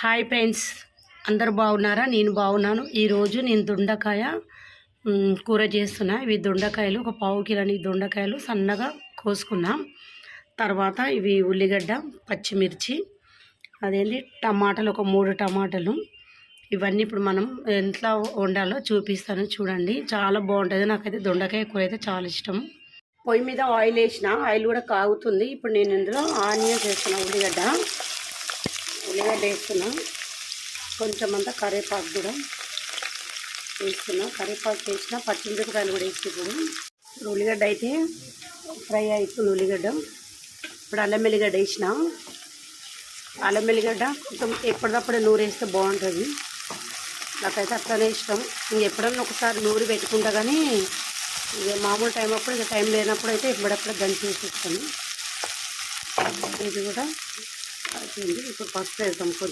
Hi friends, అందరు బాగున్నారా? నేను బాగున్నాను. ఈరోజు నేను దొండకాయ కూర చేస్తున్నా. ఇవి దొండకాయలు, ఒక పావు కిలోని దొండకాయలు సన్నగా కోసుకున్నాం. తర్వాత ఇవి ఉల్లిగడ్డ, పచ్చిమిర్చి, అదేంటి టమాటాలు, ఒక 3 టమాటాలు. ఇవన్నీ ఇప్పుడు మనం ఎంత వండాలో చూపిస్తాను, చూడండి. చాలా బాగుంటుంది. నాకైతే దొండకాయ కూర అయితే చాలా ఇష్టం. పొయ్యి మీద ఆయిల్ వేసిన, ఆయిల్ కూడా కాగుతుంది. ఇప్పుడు నేను ఇందులో ఆనియన్స్ వేస్తున్నా, ఉల్లిగడ్డ వేస్తున్నా. కొంచెం అంతా కరివేపాకు కూడా వేస్తున్నా. కరివేపాకు వేసిన, పచ్చిమిరపకాయలు కూడా వేసి ఇప్పుడు ఉల్లిగడ్డ అయితే ఫ్రై అవుతుంది. ఉల్లిగడ్డ ఇప్పుడు అల్లం వెల్లిగడ్డ వేసిన. అల్లం వెల్లిగడ్డ కొంచెం ఎప్పటికప్పుడే నూరు వేస్తే బాగుంటుంది. నాకైతే అట్లనే ఇష్టం. ఇంక ఎప్పుడన్నా ఒకసారి నూరి పెట్టుకుంటా, కానీ ఇక మామూలు టైం అప్పుడు, ఇక టైం లేనప్పుడు అయితే ఎప్పుడప్పుడు దంచి వేసిస్తాను. ఇది కూడా అయిపోయింది. ఇప్పుడు పసుపు వేద్దాం కొంచెం.